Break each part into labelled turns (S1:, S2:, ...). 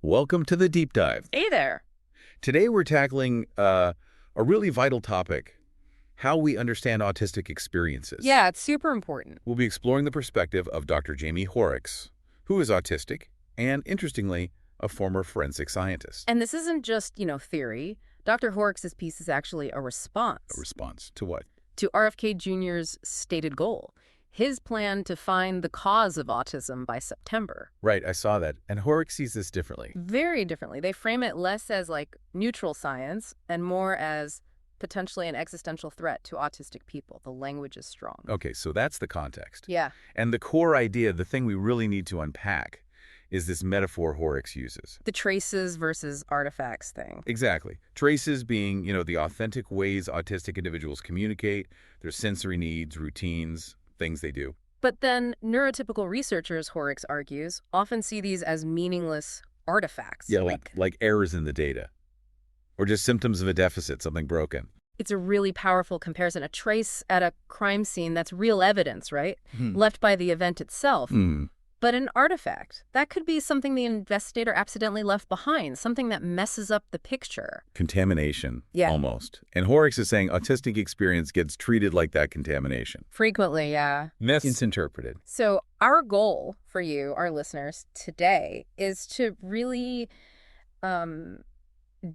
S1: Welcome to the Deep Dive.
S2: Hey there.
S1: Today we're tackling a really vital topic, how we understand autistic experiences.
S2: Yeah, it's super important.
S1: We'll be exploring the perspective of Dr. Jaime Hoerricks, who is autistic and, interestingly, a former forensic scientist.
S2: And this isn't just, theory. Dr. Hoerricks' piece is actually a response.
S1: A response to what?
S2: To RFK Jr.'s stated goal. His plan to find the cause of autism by September.
S1: Right, I saw that. And Hoerricks sees this differently.
S2: Very differently. They frame it less as neutral science and more as potentially an existential threat to autistic people. The language is strong.
S1: Okay, so that's the context.
S2: Yeah.
S1: And the core idea, the thing we really need to unpack, is this metaphor Hoerricks uses.
S2: The traces versus artifacts thing.
S1: Exactly. Traces being, the authentic ways autistic individuals communicate, their sensory needs, routines, things they do.
S2: But then neurotypical researchers, Hoerricks argues, often see these as meaningless artifacts.
S1: Yeah, like errors in the data. Or just symptoms of a deficit, something broken.
S2: It's a really powerful comparison. A trace at a crime scene, that's real evidence, right? Left by the event itself. But an artifact, that could be something the investigator accidentally left behind, something that messes up the picture.
S1: Contamination,
S2: Yeah.
S1: almost. And Hoerricks is saying autistic experience gets treated like that contamination.
S2: Frequently, yeah.
S1: Misinterpreted.
S2: So our goal for you, our listeners, today is to really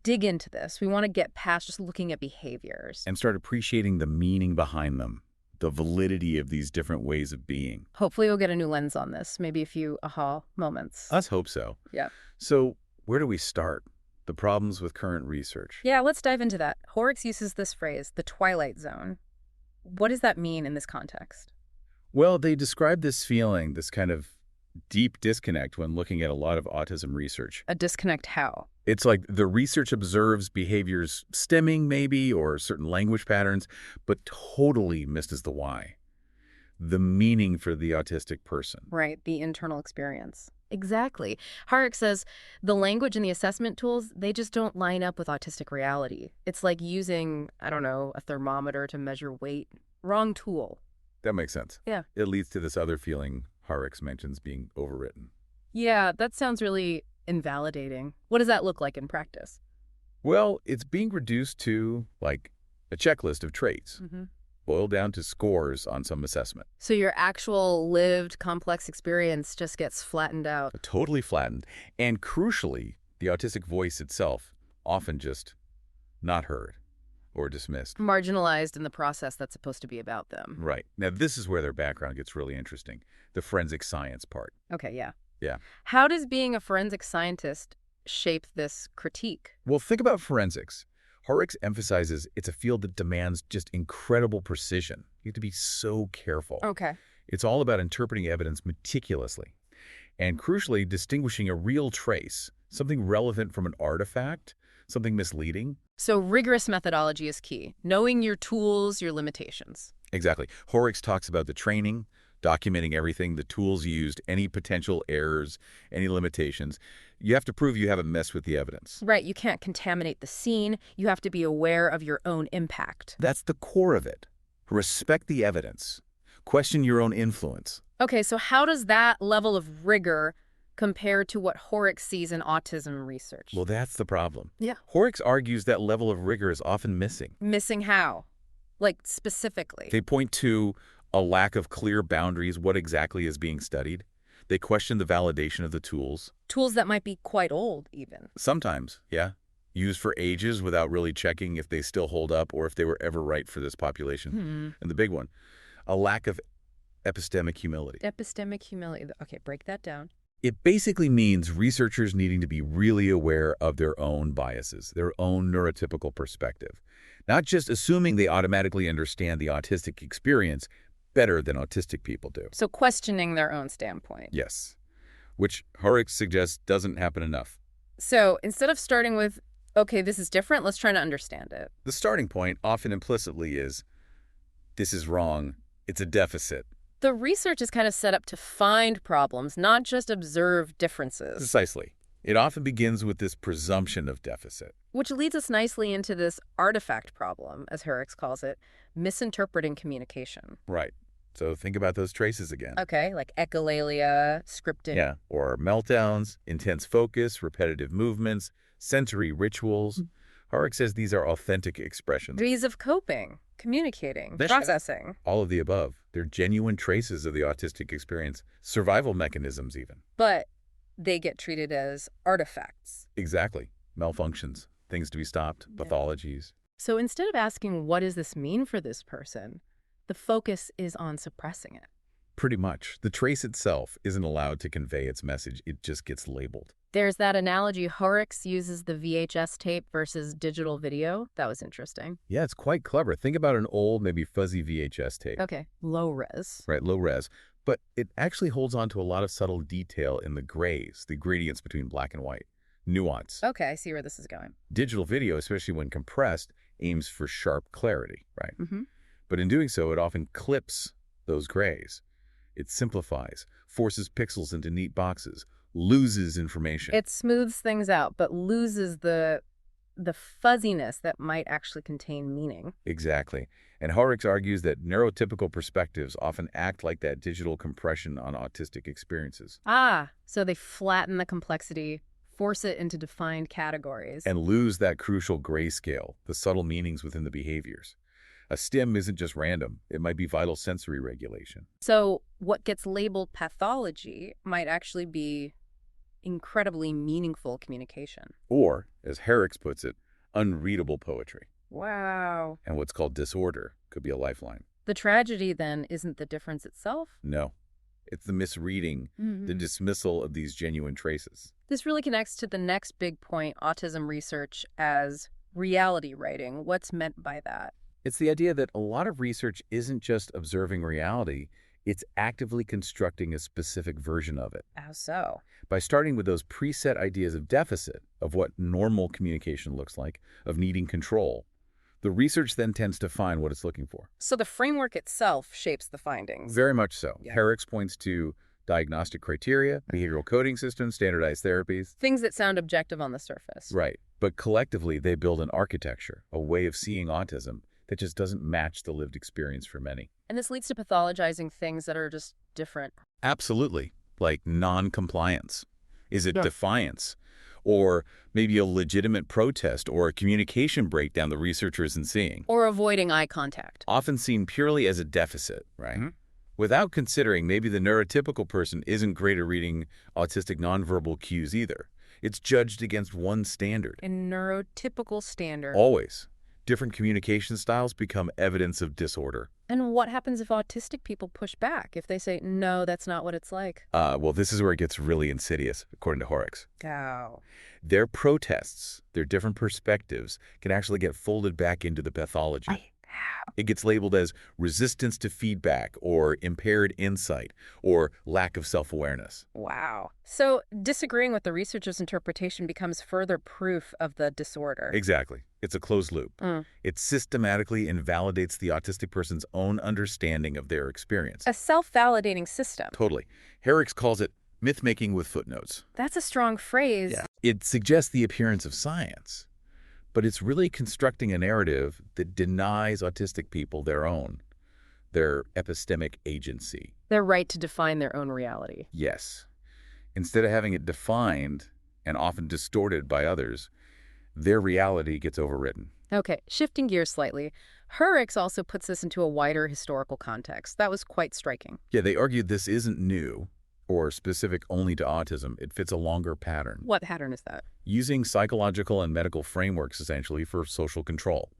S2: dig into this. We want to get past just looking at behaviors.
S1: And start appreciating the meaning behind them, the validity of these different ways of being.
S2: Hopefully we'll get a new lens on this, maybe a few aha moments.
S1: Let's hope so.
S2: Yeah.
S1: So where do we start? The problems with current research.
S2: Yeah, let's dive into that. Hoerricks uses this phrase, the twilight zone. What does that mean in this context?
S1: Well, they describe this feeling, this kind of deep disconnect when looking at a lot of autism research.
S2: A disconnect how?
S1: It's like the research observes behaviors stemming maybe or certain language patterns, but totally misses the why, the meaning for the autistic person.
S2: Right, the internal experience. Exactly. Hoerricks says the language and the assessment tools, they just don't line up with autistic reality. It's like using, a thermometer to measure weight. Wrong tool.
S1: That makes sense.
S2: Yeah.
S1: It leads to this other feeling Hoerricks mentions being overwritten.
S2: Yeah, that sounds really invalidating. What does that look like in practice?
S1: Well, it's being reduced to, like, a checklist of traits, boiled down to scores on some assessment.
S2: So your actual lived complex experience just gets flattened out.
S1: Totally flattened. And crucially, the autistic voice itself often just not heard or dismissed.
S2: Marginalized in the process that's supposed to be about them.
S1: Right. Now, this is where their background gets really interesting, the forensic science part.
S2: Okay, yeah.
S1: Yeah.
S2: How does being a forensic scientist shape this critique?
S1: Well, think about forensics. Hoerricks emphasizes it's a field that demands just incredible precision. You have to be so careful.
S2: Okay.
S1: It's all about interpreting evidence meticulously and, crucially, distinguishing a real trace, something relevant from an artifact, something misleading.
S2: So rigorous methodology is key, knowing your tools, your limitations.
S1: Exactly. Hoerricks talks about the training, documenting everything, the tools used, any potential errors, any limitations. You have to prove you haven't messed with the evidence.
S2: Right, you can't contaminate the scene. You have to be aware of your own impact.
S1: That's the core of it. Respect the evidence. Question your own influence.
S2: Okay, so how does that level of rigor compare to what Hoerricks sees in autism research?
S1: Well, that's the problem.
S2: Yeah.
S1: Hoerricks argues that level of rigor is often missing.
S2: Missing how? Like, specifically?
S1: They point to a lack of clear boundaries, what exactly is being studied. They question the validation of the tools.
S2: Tools that might be quite old, even.
S1: Sometimes, yeah. Used for ages without really checking if they still hold up or if they were ever right for this population. And the big one, a lack of epistemic humility.
S2: Epistemic humility. Okay, break that down.
S1: It basically means researchers needing to be really aware of their own biases, their own neurotypical perspective. Not just assuming they automatically understand the autistic experience better than autistic people do.
S2: So questioning their own standpoint.
S1: Yes, which Hoerricks suggests doesn't happen enough.
S2: So instead of starting with, okay, this is different, let's try to understand it.
S1: The starting point often implicitly is, this is wrong, it's a deficit.
S2: The research is kind of set up to find problems, not just observe differences.
S1: Precisely. It often begins with this presumption of deficit.
S2: Which leads us nicely into this artifact problem, as Hoerricks calls it, misinterpreting communication.
S1: Right. So think about those traces again.
S2: Okay, like echolalia, scripting.
S1: Yeah, or meltdowns, intense focus, repetitive movements, sensory rituals. Hoerricks says these are authentic expressions.
S2: Ways of coping, communicating,
S1: That's-
S2: processing.
S1: All of the above. They're genuine traces of the autistic experience, survival mechanisms even.
S2: But they get treated as artifacts.
S1: Exactly. Malfunctions, things to be stopped, pathologies.
S2: So instead of asking, what does this mean for this person, the focus is on suppressing it.
S1: Pretty much. The trace itself isn't allowed to convey its message. It just gets labeled.
S2: There's that analogy Hoerricks uses the VHS tape versus digital video. That was interesting.
S1: Yeah, it's quite clever. Think about an old, maybe fuzzy VHS tape.
S2: Okay, low res.
S1: Right, low res. But it actually holds on to a lot of subtle detail in the grays, the gradients between black and white. Nuance.
S2: Okay, I see where this is going.
S1: Digital video, especially when compressed, aims for sharp clarity, right?
S2: Mm-hmm.
S1: But in doing so, it often clips those grays. It simplifies, forces pixels into neat boxes, loses information.
S2: It smooths things out, but loses the fuzziness that might actually contain meaning.
S1: Exactly. And Hoerricks argues that neurotypical perspectives often act like that digital compression on autistic experiences.
S2: Ah, so they flatten the complexity, force it into defined categories.
S1: And lose that crucial grayscale, the subtle meanings within the behaviors. A stim isn't just random. It might be vital sensory regulation.
S2: So what gets labeled pathology might actually be incredibly meaningful communication.
S1: Or, as Hoerricks puts it, unreadable poetry.
S2: Wow.
S1: And what's called disorder could be a lifeline.
S2: The tragedy, then, isn't the difference itself?
S1: No. It's the misreading, the dismissal of these genuine traces.
S2: This really connects to the next big point, autism research as reality writing. What's meant by that?
S1: It's the idea that a lot of research isn't just observing reality, it's actively constructing a specific version of it.
S2: How so?
S1: By starting with those preset ideas of deficit, of what normal communication looks like, of needing control, the research then tends to find what it's looking for.
S2: So the framework itself shapes the findings.
S1: Very much so.
S2: Yeah.
S1: Hoerricks points to diagnostic criteria, behavioral coding systems, standardized therapies.
S2: Things that sound objective on the surface.
S1: Right. But collectively, they build an architecture, a way of seeing autism that just doesn't match the lived experience for many.
S2: And this leads to pathologizing things that are just different.
S1: Absolutely. Like non-compliance. Is it defiance? Or maybe a legitimate protest or a communication breakdown the researcher isn't seeing.
S2: Or avoiding eye contact.
S1: Often seen purely as a deficit, right? Without considering maybe the neurotypical person isn't great at reading autistic nonverbal cues either. It's judged against one standard.
S2: A neurotypical standard.
S1: Always. Different communication styles become evidence of disorder.
S2: And what happens if autistic people push back? If they say, no, that's not what it's like?
S1: Well, this is where it gets really insidious, according to Hoerricks.
S2: Oh.
S1: Their protests, their different perspectives, can actually get folded back into the pathology. It gets labeled as resistance to feedback or impaired insight or lack of self-awareness.
S2: Wow. So disagreeing with the researcher's interpretation becomes further proof of the disorder.
S1: Exactly. It's a closed loop. It systematically invalidates the autistic person's own understanding of their experience.
S2: A self-validating system.
S1: Totally. Hoerricks calls it myth-making with footnotes.
S2: That's a strong phrase.
S1: Yeah. It suggests the appearance of science, but it's really constructing a narrative that denies autistic people their epistemic agency.
S2: Their right to define their own reality.
S1: Yes. Instead of having it defined and often distorted by others, their reality gets overwritten.
S2: Okay, shifting gears slightly, Hoerricks also puts this into a wider historical context. That was quite striking.
S1: Yeah, they argued this isn't new or specific only to autism. It fits a longer pattern.
S2: What pattern is that?
S1: Using psychological and medical frameworks, essentially, for social control.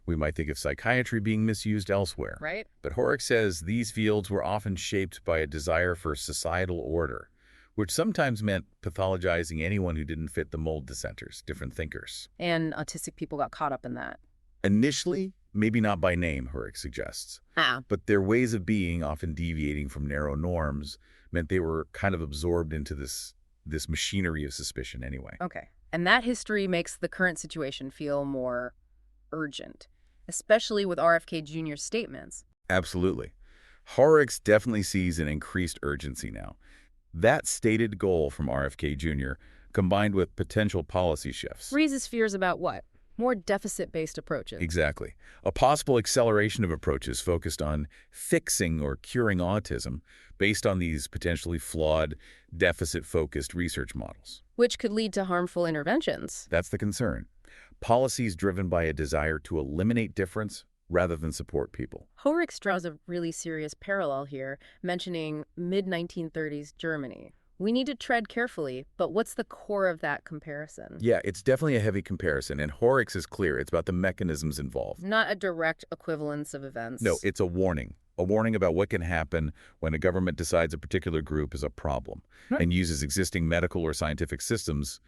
S1: We might think of psychiatry being misused elsewhere.
S2: Right.
S1: But Hoerricks says these fields were often shaped by a desire for societal order, which sometimes meant pathologizing anyone who didn't fit the mold dissenters, different thinkers.
S2: And autistic people got caught up in that.
S1: Initially, maybe not by name, Hoerricks suggests. But their ways of being, often deviating from narrow norms, meant they were kind of absorbed into this machinery of suspicion anyway.
S2: Okay. And that history makes the current situation feel more urgent, especially with RFK Jr.'s statements.
S1: Absolutely. Hoerricks definitely sees an increased urgency now. That stated goal from RFK Jr., combined with potential policy shifts,
S2: Raises fears about what? More deficit-based approaches.
S1: Exactly. A possible acceleration of approaches focused on fixing or curing autism based on these potentially flawed, deficit-focused research models.
S2: Which could lead to harmful interventions.
S1: That's the concern. Policies driven by a desire to eliminate difference rather than support people.
S2: Hoerricks draws a really serious parallel here, mentioning mid-1930s Germany. We need to tread carefully, but what's the core of that comparison?
S1: Yeah, it's definitely a heavy comparison, and Hoerricks is clear. It's about the mechanisms involved.
S2: Not a direct equivalence of events.
S1: No, it's a warning about what can happen when a government decides a particular group is a problem and uses existing medical or scientific systems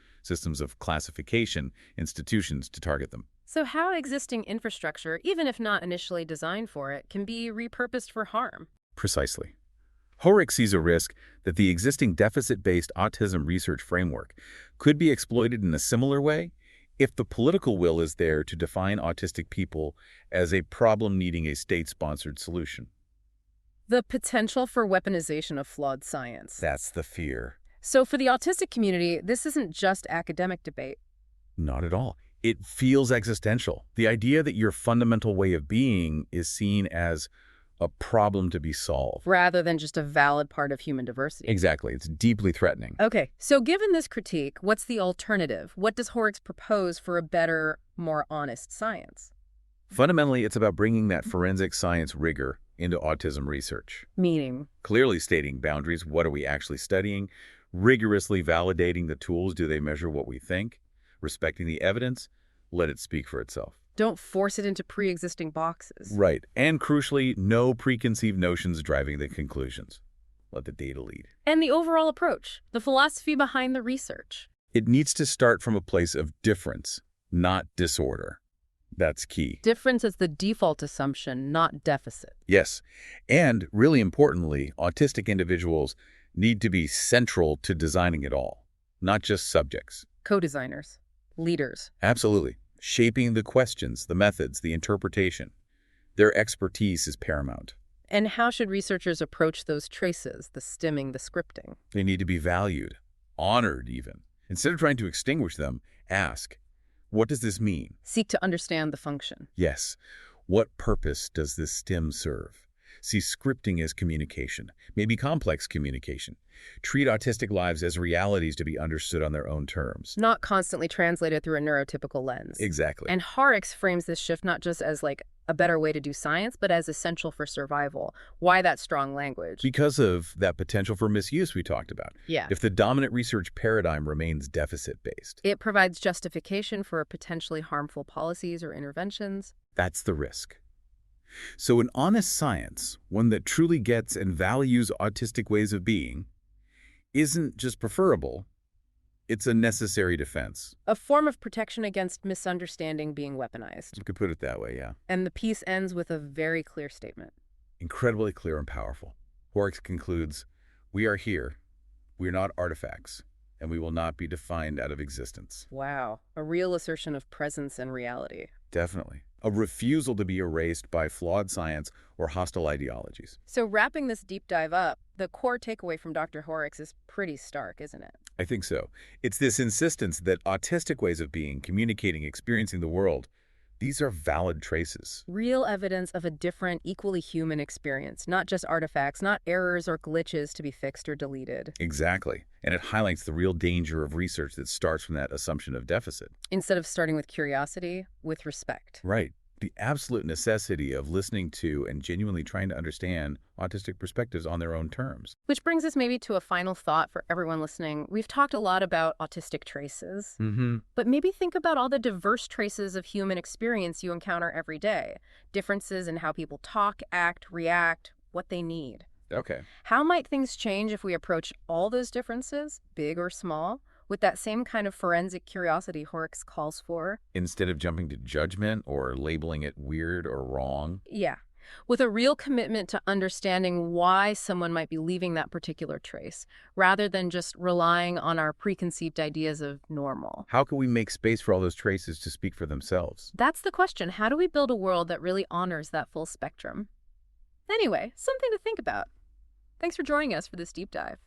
S1: of classification, institutions to target them.
S2: So how existing infrastructure, even if not initially designed for it, can be repurposed for harm?
S1: Precisely. Hoerricks sees a risk that the existing deficit-based autism research framework could be exploited in a similar way if the political will is there to define autistic people as a problem needing a state-sponsored solution.
S2: The potential for weaponization of flawed science.
S1: That's the fear.
S2: So for the autistic community, this isn't just academic debate.
S1: Not at all. It feels existential. The idea that your fundamental way of being is seen as a problem to be solved.
S2: Rather than just a valid part of human diversity.
S1: Exactly. It's deeply threatening.
S2: Okay, so given this critique, what's the alternative? What does Hoerricks propose for a better, more honest science?
S1: Fundamentally, it's about bringing that forensic science rigor into autism research.
S2: Meaning?
S1: Clearly stating boundaries. What are we actually studying? Rigorously validating the tools. Do they measure what we think? Respecting the evidence. Let it speak for itself.
S2: Don't force it into pre-existing boxes.
S1: Right. And crucially, no preconceived notions driving the conclusions. Let the data lead.
S2: And the overall approach, the philosophy behind the research.
S1: It needs to start from a place of difference, not disorder. That's key.
S2: Difference is the default assumption, not deficit.
S1: Yes. And really importantly, autistic individuals need to be central to designing it all, not just subjects.
S2: Co-designers, leaders.
S1: Absolutely. Shaping the questions, the methods, the interpretation. Their expertise is paramount.
S2: And how should researchers approach those traces, the stimming, the scripting?
S1: They need to be valued, honored even. Instead of trying to extinguish them, ask, what does this mean?
S2: Seek to understand the function.
S1: Yes. What purpose does this stim serve? See scripting as communication, maybe complex communication. Treat autistic lives as realities to be understood on their own terms.
S2: Not constantly translated through a neurotypical lens.
S1: Exactly.
S2: And Hoerricks frames this shift not just as like a better way to do science, but as essential for survival. Why that strong language?
S1: Because of that potential for misuse we talked about.
S2: Yeah.
S1: If the dominant research paradigm remains deficit-based.
S2: It provides justification for potentially harmful policies or interventions.
S1: That's the risk. So an honest science, one that truly gets and values autistic ways of being, isn't just preferable, it's a necessary defense.
S2: A form of protection against misunderstanding being weaponized.
S1: You could put it that way, yeah.
S2: And the piece ends with a very clear statement.
S1: Incredibly clear and powerful. Hoerricks concludes, we are here, we are not artifacts, and we will not be defined out of existence.
S2: Wow, a real assertion of presence and reality.
S1: Definitely. A refusal to be erased by flawed science or hostile ideologies.
S2: So wrapping this deep dive up, the core takeaway from Dr. Hoerricks is pretty stark, isn't it?
S1: I think so. It's this insistence that autistic ways of being, communicating, experiencing the world, these are valid traces.
S2: Real evidence of a different, equally human experience, not just artifacts, not errors or glitches to be fixed or deleted.
S1: Exactly. And it highlights the real danger of research that starts from that assumption of deficit.
S2: Instead of starting with curiosity, with respect.
S1: Right. The absolute necessity of listening to and genuinely trying to understand autistic perspectives on their own terms.
S2: Which brings us maybe to a final thought for everyone listening. We've talked a lot about autistic traces, but maybe think about all the diverse traces of human experience you encounter every day. Differences in how people talk, act, react, what they need.
S1: Okay.
S2: How might things change if we approach all those differences, big or small, with that same kind of forensic curiosity Hoerricks calls for?
S1: Instead of jumping to judgment or labeling it weird or wrong?
S2: Yeah. With a real commitment to understanding why someone might be leaving that particular trace, rather than just relying on our preconceived ideas of normal.
S1: How can we make space for all those traces to speak for themselves?
S2: That's the question. How do we build a world that really honors that full spectrum? Anyway, something to think about. Thanks for joining us for this deep dive.